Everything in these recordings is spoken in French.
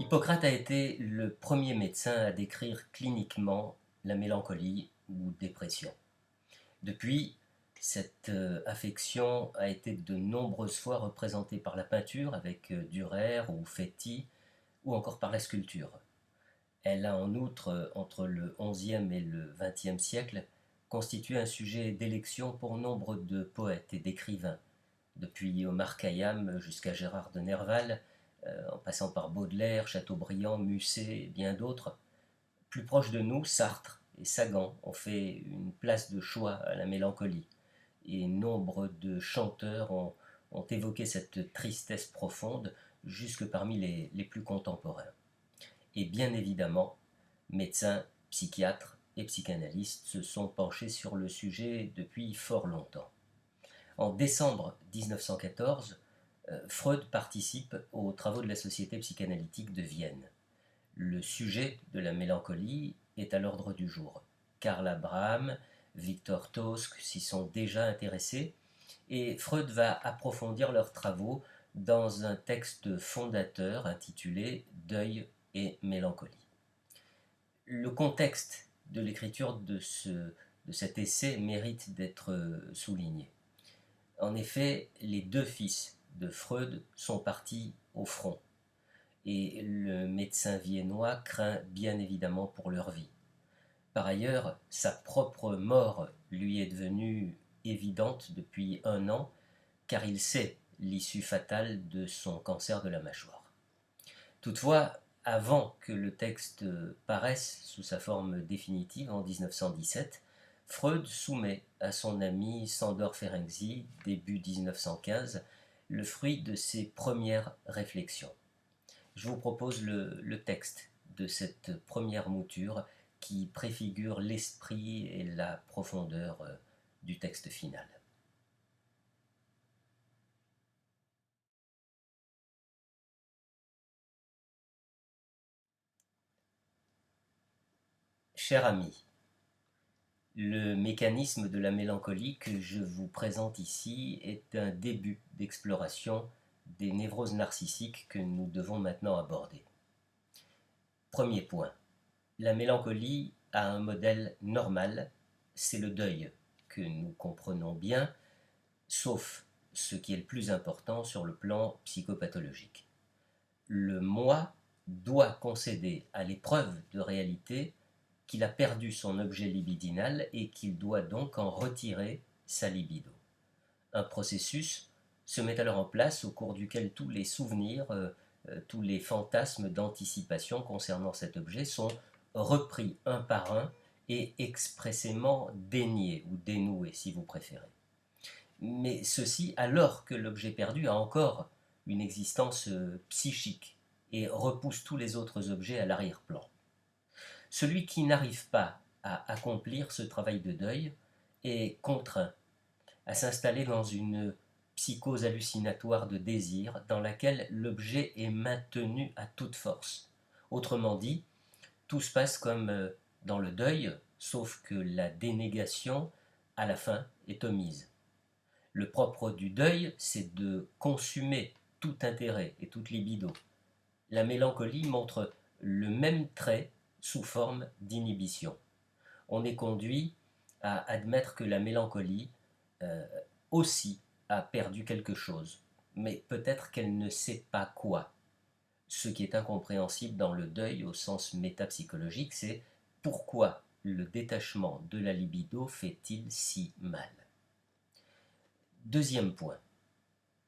Hippocrate a été le premier médecin à décrire cliniquement la mélancolie ou dépression. Depuis, cette affection a été de nombreuses fois représentée par la peinture avec Dürer ou Féti ou encore par la sculpture. Elle a en outre, entre le XIe et le XXe siècle, constitué un sujet d'élection pour nombre de poètes et d'écrivains, depuis Omar Khayyam jusqu'à Gérard de Nerval, en passant par Baudelaire, Chateaubriand, Musset et bien d'autres. Plus proche de nous, Sartre et Sagan ont fait une place de choix à la mélancolie, et nombre de chanteurs ont évoqué cette tristesse profonde jusque parmi les plus contemporains. Et bien évidemment, médecins, psychiatres et psychanalystes se sont penchés sur le sujet depuis fort longtemps. En décembre 1914, Freud participe aux travaux de la Société psychanalytique de Vienne. Le sujet de la mélancolie est à l'ordre du jour. Karl Abraham, Victor Tosk s'y sont déjà intéressés et Freud va approfondir leurs travaux dans un texte fondateur intitulé Deuil et mélancolie. Le contexte de l'écriture de cet essai mérite d'être souligné. En effet, les deux fils de Freud sont partis au front et le médecin viennois craint bien évidemment pour leur vie. Par ailleurs, sa propre mort lui est devenue évidente depuis 1 an car il sait l'issue fatale de son cancer de la mâchoire. Toutefois, avant que le texte paraisse sous sa forme définitive en 1917, Freud soumet à son ami Sándor Ferenczi, début 1915, le fruit de ses premières réflexions. Je vous propose le texte de cette première mouture qui préfigure l'esprit et la profondeur du texte final. Cher ami, le mécanisme de la mélancolie que je vous présente ici est un début d'exploration des névroses narcissiques que nous devons maintenant aborder. Premier point, la mélancolie a un modèle normal, c'est le deuil, que nous comprenons bien, sauf ce qui est le plus important sur le plan psychopathologique. Le moi doit concéder à l'épreuve de réalité qu'il a perdu son objet libidinal et qu'il doit donc en retirer sa libido. Un processus se met alors en place au cours duquel tous les souvenirs, tous les fantasmes d'anticipation concernant cet objet sont repris un par un et expressément déniés ou dénoués si vous préférez. Mais ceci alors que l'objet perdu a encore une existence psychique et repousse tous les autres objets à l'arrière-plan. Celui qui n'arrive pas à accomplir ce travail de deuil est contraint à s'installer dans une psychose hallucinatoire de désir dans laquelle l'objet est maintenu à toute force. Autrement dit, tout se passe comme dans le deuil, sauf que la dénégation, à la fin, est omise. Le propre du deuil, c'est de consumer tout intérêt et toute libido. La mélancolie montre le même trait sous forme d'inhibition. On est conduit à admettre que la mélancolie aussi a perdu quelque chose, mais peut-être qu'elle ne sait pas quoi. Ce qui est incompréhensible dans le deuil au sens métapsychologique, c'est pourquoi le détachement de la libido fait-il si mal. Deuxième point,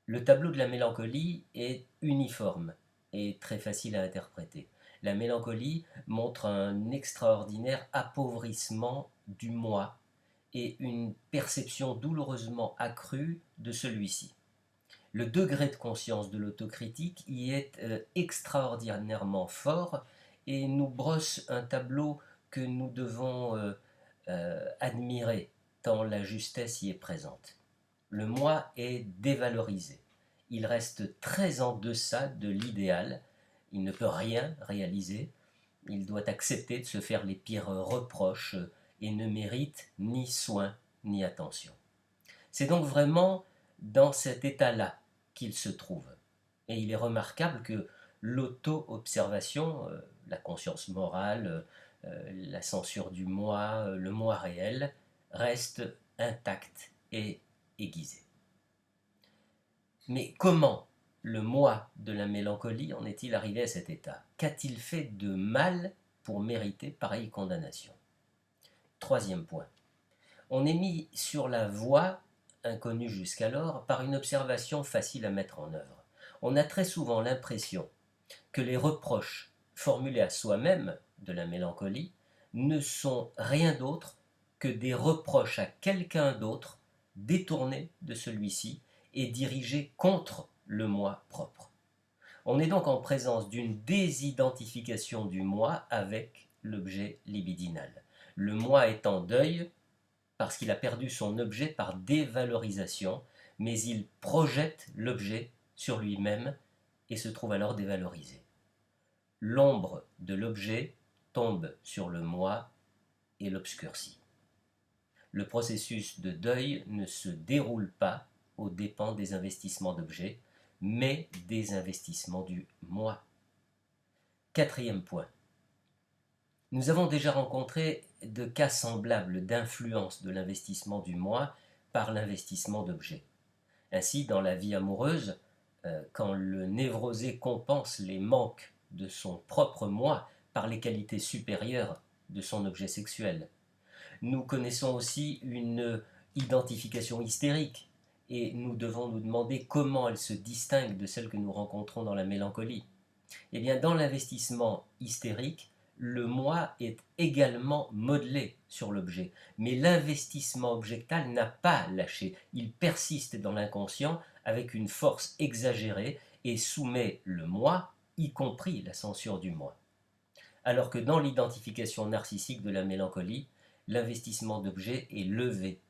le tableau de la mélancolie est uniforme et très facile à interpréter. La mélancolie montre un extraordinaire appauvrissement du moi et une perception douloureusement accrue de celui-ci. Le degré de conscience de l'autocritique y est extraordinairement fort et nous brosse un tableau que nous devons admirer tant la justesse y est présente. Le moi est dévalorisé. Il reste très en deçà de l'idéal. Il ne peut rien réaliser. Il doit accepter de se faire les pires reproches et ne mérite ni soin ni attention. C'est donc vraiment dans cet état-là qu'il se trouve. Et il est remarquable que l'auto-observation, la conscience morale, la censure du moi, le moi réel, reste intacte et aiguisée. Mais comment le moi de la mélancolie en est-il arrivé à cet état? Qu'a-t-il fait de mal pour mériter pareille condamnation? Troisième point. On est mis sur la voie, inconnue jusqu'alors, par une observation facile à mettre en œuvre. On a très souvent l'impression que les reproches formulés à soi-même de la mélancolie ne sont rien d'autre que des reproches à quelqu'un d'autre détournés de celui-ci et dirigés contre le moi propre. On est donc en présence d'une désidentification du moi avec l'objet libidinal. Le moi est en deuil parce qu'il a perdu son objet par dévalorisation, mais il projette l'objet sur lui-même et se trouve alors dévalorisé. L'ombre de l'objet tombe sur le moi et l'obscurcit. Le processus de deuil ne se déroule pas aux dépens des investissements d'objets, mais des investissements du moi. Quatrième point. Nous avons déjà rencontré de cas semblables d'influence de l'investissement du moi par l'investissement d'objets. Ainsi, dans la vie amoureuse, quand le névrosé compense les manques de son propre moi par les qualités supérieures de son objet sexuel. Nous connaissons aussi une identification hystérique et nous devons nous demander comment elle se distingue de celle que nous rencontrons dans la mélancolie. Eh bien, dans l'investissement hystérique, le moi est également modelé sur l'objet, mais l'investissement objectal n'a pas lâché, il persiste dans l'inconscient avec une force exagérée et soumet le moi, y compris la censure du moi. Alors que dans l'identification narcissique de la mélancolie, l'investissement d'objet est levé.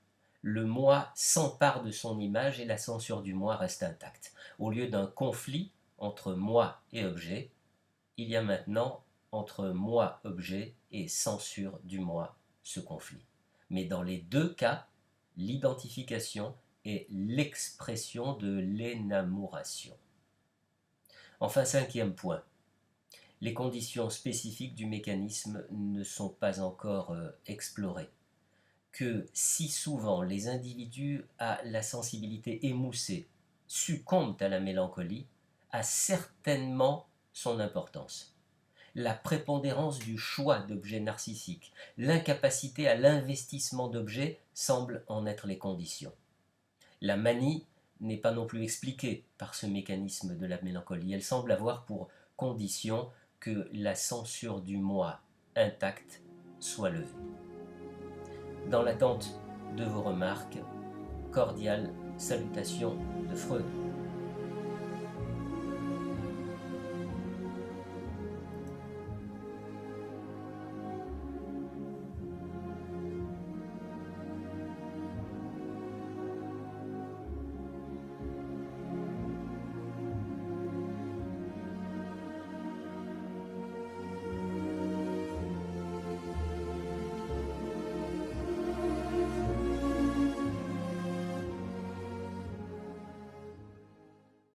Le moi s'empare de son image et la censure du moi reste intacte. Au lieu d'un conflit entre moi et objet, il y a maintenant entre moi, objet et censure du moi ce conflit. Mais dans les deux cas, l'identification est l'expression de l'énamoration. Enfin, cinquième point, les conditions spécifiques du mécanisme ne sont pas encore explorées. Que si souvent les individus à la sensibilité émoussée succombent à la mélancolie a certainement son importance. La prépondérance du choix d'objets narcissiques, l'incapacité à l'investissement d'objets semblent en être les conditions. La manie n'est pas non plus expliquée par ce mécanisme de la mélancolie. Elle semble avoir pour condition que la censure du moi intact soit levée. Dans l'attente de vos remarques, cordiales salutations de Freud.